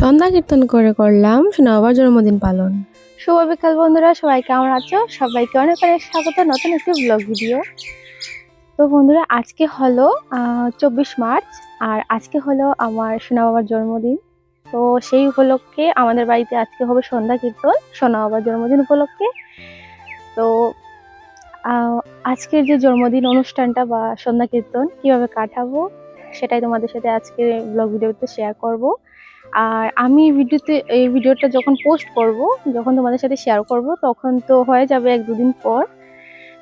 সন্ধ্যা কীর্তন করে করলাম সোনাবাবার জন্মদিন পালন। শুভ বিকাল বন্ধুরা, সবাই কেমন আছো? সবাইকে অনেক অনেক স্বাগত নতুন একটি ব্লগ ভিডিও। তো বন্ধুরা, আজকে হলো 24 মার্চ, আর আজকে হলো আমার সোনা বাবার জন্মদিন। তো সেই উপলক্ষে আমাদের বাড়িতে আজকে হবে সন্ধ্যা কীর্তন সোনা বাবার জন্মদিন উপলক্ষে। তো আজকের যে জন্মদিন অনুষ্ঠানটা বা সন্ধ্যা কীর্তন কিভাবে কাটাবো সেটাই তোমাদের সাথে আজকে ব্লগ ভিডিওতে শেয়ার করব। আর আমি এই ভিডিওটা যখন পোস্ট করব, যখন তোমাদের সাথে শেয়ার করব, তখন তো হয়ে যাবে 1-2 দিন পর।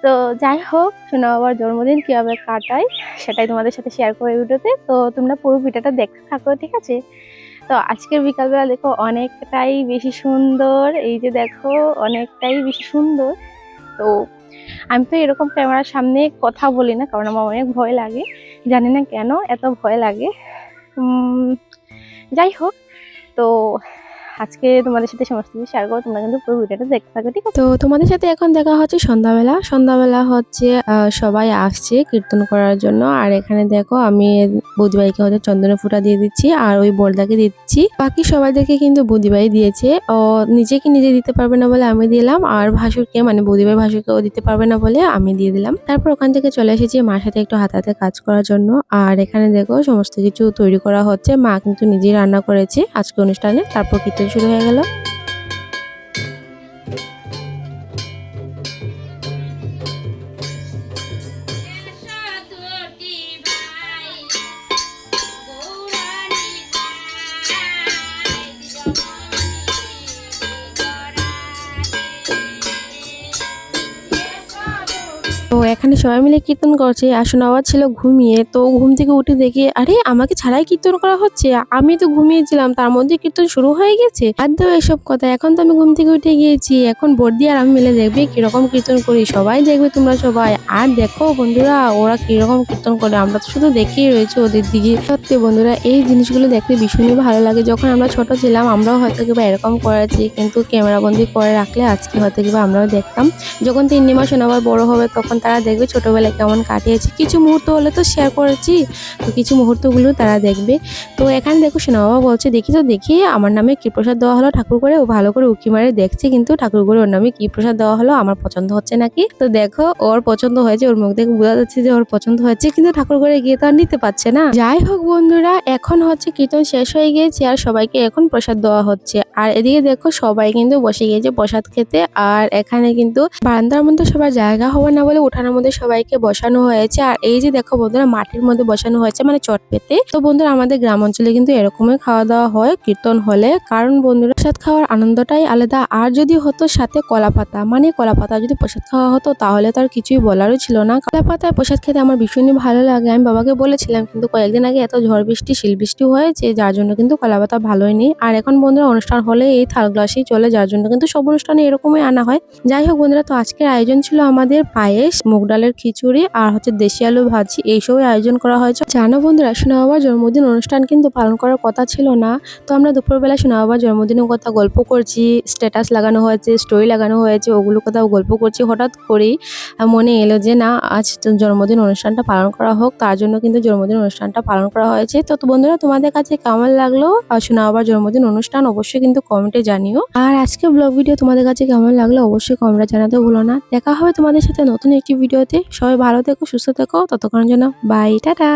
তো যাই হোক, সোনা বাবার জন্মদিন কিভাবে কাটাই সেটাই তোমাদের সাথে শেয়ার করবো এই ভিডিওতে। তো তোমরা পুরো ভিডিওটা দেখতে থাকো, ঠিক আছে? তো আজকের বিকালবেলা দেখো অনেকটাই বেশি সুন্দর, এই যে দেখো অনেকটাই বেশি সুন্দর। তো আমি তো এরকম ক্যামেরার সামনে কথা বলি না, কারণ আমার অনেক ভয় লাগে, জানি না কেন এত ভয় লাগে। যাই হোক, তো আজকে তোমাদের সাথে সমস্ত কিছু শেয়ার করো, তোমরা কিন্তু পুরো ভিডিওটা দেখতে থাকো, ঠিক আছে? তো তোমাদের সাথে এখন দেখা হচ্ছে সন্ধ্যাবেলা হচ্ছে সবাই আসছে কীর্তন করার জন্য। আর এখানে দেখো আমি বৌদিবাইকে হচ্ছে চন্দনের ফুটা দিয়ে দিচ্ছি, আর ওই বড়দাকে দিচ্ছি। বাকি সবাইদেরকে কিন্তু বৌদিবাই দিয়েছে। ও নিজেকে নিজে দিতে পারবে না বলে আমি দিলাম, আর ভাসুরকে মানে বৌদিবাই ভাসুরকেও দিতে পারবে না বলে আমি দিয়ে দিলাম। তারপর ওখান থেকে চলে এসেছি মার সাথে একটু হাতে কাজ করার জন্য। আর এখানে দেখো সমস্ত কিছু তৈরি করা হচ্ছে, মা কিন্তু নিজেই রান্না করেছে আজকে অনুষ্ঠানে। তারপর কীর্তন শুরু হয়ে গেল। তো এখানে সবাই মিলে কীর্তন করছে, আর সোনা বাবা ছিল ঘুমিয়ে। তো ঘুম থেকে উঠে দেখি আরে আমাকে ছাড়াই কীর্তন করা হচ্ছে, আমি তো ঘুমিয়েছিলাম, তার মধ্যে কীর্তন শুরু হয়ে গেছে। আর দাও এসব কথা, এখন তো আমি ঘুম থেকে উঠে গিয়েছি, এখন বর্দি আর আমি মিলে দেখবে কিরকম কীর্তন করি, সবাই দেখবে তোমরা সবাই। আর দেখো বন্ধুরা ওরা কিরকম কীর্তন করে, আমরা তো শুধু দেখেই রয়েছে ওদের দিকে। সত্যি বন্ধুরা, এই জিনিসগুলো দেখতে ভীষণই ভালো লাগে। যখন আমরা ছোট ছিলাম আমরাও হয়তো কিংবা এরকম করেছি, কিন্তু ক্যামেরা বন্দি করে রাখলে আজকে হয়তো কিংবা আমরাও দেখতাম। যখন 3 মাস সোনা বাবা বড় হবে তখন তারা দেখবে ছোটবেলায় কেমন কাটিয়েছি। কিছু মুহূর্ত হলে তো শেয়ার করেছি, তো কিছু মুহূর্তগুলো তারা দেখবে। তো এখানে দেখো সোনা বাবা বলছে দেখি আমার নামে কি প্রসাদ দেওয়া হলো ঠাকুর করে। ও ভালো করে উকি মারে দেখছে কিন্তু ঠাকুর করে ওর নামে কি প্রসাদ দেওয়া হলো, আমার পছন্দ হচ্ছে নাকি। তো দেখো ওর পছন্দ হয়েছে, ওর মুখ দেখে বোঝা যাচ্ছে যে ওর পছন্দ হয়েছে, কিন্তু ঠাকুর করে গিয়ে তো আর নিতে পারছে না। যাই হোক বন্ধুরা, এখন হচ্ছে কীর্তন শেষ হয়ে গিয়েছে আর সবাইকে এখন প্রসাদ দেওয়া হচ্ছে। আর এদিকে দেখো সবাই কিন্তু বসে গিয়েছে প্রসাদ খেতে। আর এখানে কিন্তু বারান্দার মধ্যে সবার জায়গা হবে না বলে উঠানের মধ্যে সবাইকে বসানো হয়েছে। আর এই যে দেখো বন্ধুরা মাটির মধ্যে বসানো হয়েছে, মানে চট পেতে। তো বন্ধুরা আমাদের গ্রাম অঞ্চলে কিন্তু এরকমই খাওয়া দাওয়া হয় কীর্তন হলে, কারণ বন্ধুরা প্রসাদ খাওয়ার আনন্দটাই আলাদা। আর যদি হতো সাথে কলা পাতা, মানে কলা পাতা যদি প্রসাদ খাওয়া হতো তাহলে তো আর কিছুই বলারও ছিল না। কলা পাতায় প্রসাদ খেতে আমার ভীষণই ভালো লাগে। আমি বাবাকে বলেছিলাম, কিন্তু কয়েকদিন আগে এত ঝড় বৃষ্টি শিল বৃষ্টি হয়েছে, যার জন্য কিন্তু কলা পাতা ভালোই নেই। আর এখন বন্ধুরা অনুষ্ঠান হলে এই থাল গ্লাসেই চলে, যার জন্য কিন্তু সব অনুষ্ঠানে এরকমই আনা হয়। যাই হোক বন্ধুরা, তো আজকের আয়োজন ছিল আমাদের পায়েস, মুগ ডালের খিচুড়ি আর হচ্ছে দেশি আলু ভাজি, এইসবই আয়োজন করা হয়েছে। জানো বন্ধুরা, সোনা বাবার জন্মদিন অনুষ্ঠান কিন্তু পালন করার কথা ছিল না। তো আমরা দুপুরবেলা সোনা বাবার জন্মদিনের কথা গল্প করছি, স্ট্যাটাস লাগানো হয়েছে, স্টোরি লাগানো হয়েছে, ওগুলো কথাও গল্প করছি। হঠাৎ করেই মনে এলো যে না, আজ জন্মদিন অনুষ্ঠানটা পালন করা হোক, তার জন্য কিন্তু জন্মদিন অনুষ্ঠানটা পালন করা হয়েছে। তো বন্ধুরা, তোমাদের কাছে কেমন লাগলো সোনা বাবার জন্মদিন অনুষ্ঠান অবশ্যই কিন্তু কমেন্টে জানিও। আর আজকে ব্লগ ভিডিও তোমাদের কাছে কেমন লাগলো অবশ্যই কমেন্টে জানাতে ভুলো না। দেখা হবে তোমাদের সাথে নতুন একটি ভিডিওতে। সবাই ভালো থেকো, সুস্থ থেকো, ততক্ষণের জন্য বাই, টাটা।